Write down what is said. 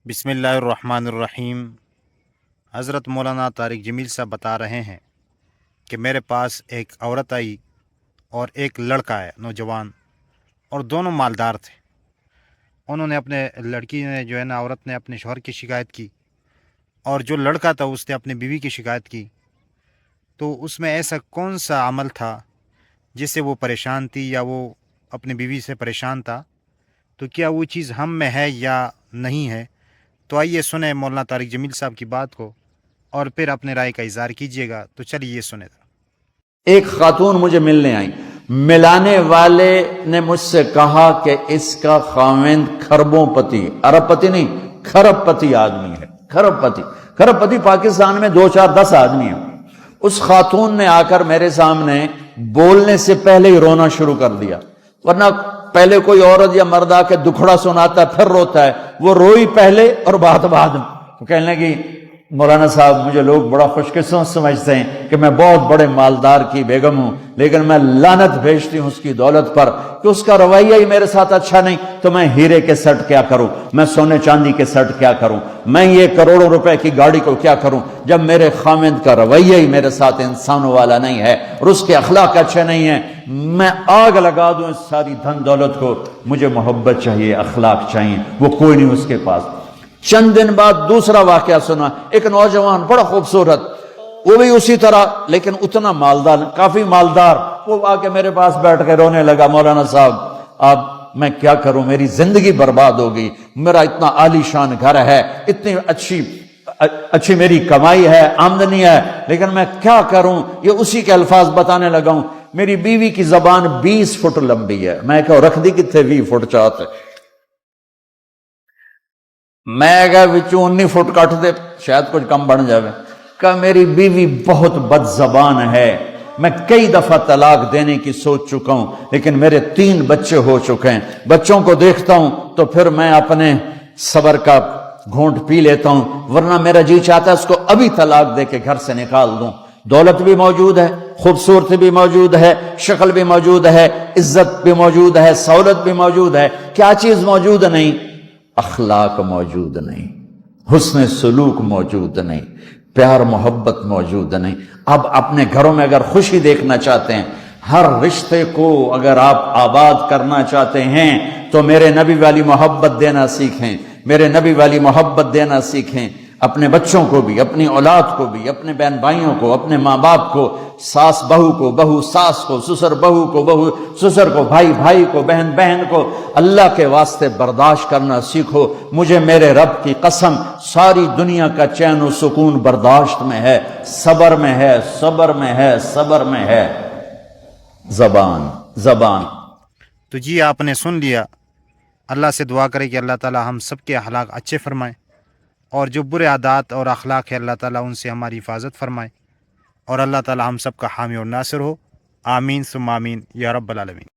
بسم اللہ الرحمن الرحیم۔ حضرت مولانا طارق جمیل صاحب بتا رہے ہیں کہ میرے پاس ایک عورت آئی اور ایک لڑکا ہے نوجوان، اور دونوں مالدار تھے۔ انہوں نے اپنے لڑکی نے جو ہے نا عورت نے اپنے شوہر کی شکایت کی، اور جو لڑکا تھا اس نے اپنی بیوی کی شکایت کی۔ تو اس میں ایسا کون سا عمل تھا جس سے وہ پریشان تھی یا وہ اپنی بیوی سے پریشان تھا؟ تو کیا وہ چیز ہم میں ہے یا نہیں ہے؟ تو آئیے سنیں مولانا طارق جمیل صاحب کی بات کو، اور پھر اپنے رائے کا اظہار کیجیے گا۔ تو چلیے یہ سنیں۔ ایک خاتون مجھے ملنے آئی، ملانے والے نے مجھ سے کہا کہ اس کا خاوند کھربوں پتی، ارب پتی نہیں، کھرب پتی آدمی ہے۔ کھرب پتی پاکستان میں 2 4 10 آدمی ہیں۔ اس خاتون نے آ کر میرے سامنے بولنے سے پہلے ہی رونا شروع کر دیا، ورنہ پہلے کوئی عورت یا مرد آ کے دکھڑا سناتا ہے پھر روتا ہے، وہ روئی پہلے اور بات بعد میں۔ تو کہنے لگی مولانا صاحب مجھے لوگ بڑا خوش قسمت سمجھتے ہیں کہ میں بہت بڑے مالدار کی بیگم ہوں، لیکن میں لعنت بھیجتی ہوں اس کی دولت پر کہ اس کا رویہ ہی میرے ساتھ اچھا نہیں۔ تو میں ہیرے کے سیٹ کیا کروں، میں سونے چاندی کے سیٹ کیا کروں، میں یہ کروڑوں روپے کی گاڑی کو کیا کروں جب میرے خامند کا رویہ ہی میرے ساتھ انسانوں والا نہیں ہے اور اس کے اخلاق اچھے نہیں ہیں۔ میں آگ لگا دوں اس ساری دھن دولت کو، مجھے محبت چاہیے، اخلاق چاہیے، وہ کوئی نہیں اس کے پاس۔ چند دن بعد دوسرا واقعہ سنا، ایک نوجوان بڑا خوبصورت، وہ بھی اسی طرح لیکن اتنا مالدار، کافی مالدار، وہ آ کے میرے پاس بیٹھ کے رونے لگا، مولانا صاحب اب میں کیا کروں، میری زندگی برباد ہو گئی، میرا اتنا عالی شان گھر ہے، اتنی اچھی میری کمائی ہے، آمدنی ہے، لیکن میں کیا کروں۔ یہ اسی کے الفاظ بتانے لگا ہوں، میری بیوی کی زبان 20 فٹ لمبی ہے۔ میں کہو رکھ دی کتنے 20 فٹ چاہتے، میں اگر وچوں 19 فٹ کٹ دے شاید کچھ کم بن جاوے۔ کہ میری بیوی بہت بد زبان ہے، میں کئی دفعہ طلاق دینے کی سوچ چکا ہوں، لیکن میرے 3 بچے ہو چکے ہیں، بچوں کو دیکھتا ہوں تو پھر میں اپنے صبر کا گھونٹ پی لیتا ہوں، ورنہ میرا جی چاہتا ہے اس کو ابھی طلاق دے کے گھر سے نکال دوں۔ دولت بھی موجود ہے، خوبصورتی بھی موجود ہے، شکل بھی موجود ہے، عزت بھی موجود ہے، سہولت بھی موجود ہے، کیا چیز موجود نہیں؟ اخلاق موجود نہیں، حسن سلوک موجود نہیں، پیار محبت موجود نہیں۔ اب اپنے گھروں میں اگر خوشی دیکھنا چاہتے ہیں، ہر رشتے کو اگر آپ آباد کرنا چاہتے ہیں تو میرے نبی والی محبت دینا سیکھیں، میرے نبی والی محبت دینا سیکھیں، اپنے بچوں کو بھی، اپنی اولاد کو بھی، اپنے بہن بھائیوں کو، اپنے ماں باپ کو، ساس بہو کو، بہو ساس کو، سسر بہو کو، بہو سسر کو، بھائی بھائی کو، بہن بہن کو، اللہ کے واسطے برداشت کرنا سیکھو۔ مجھے میرے رب کی قسم ساری دنیا کا چین و سکون برداشت میں ہے، صبر میں ہے، صبر میں ہے، صبر میں ہے۔ زبان تو جی آپ نے سن لیا۔ اللہ سے دعا کرے کہ اللہ تعالی ہم سب کے اخلاق اچھے فرمائے، اور جو برے عادات اور اخلاق ہے اللہ تعالیٰ ان سے ہماری حفاظت فرمائے، اور اللہ تعالیٰ ہم سب کا حامی اور ناصر ہو۔ آمین ثم آمین یا رب العالمین۔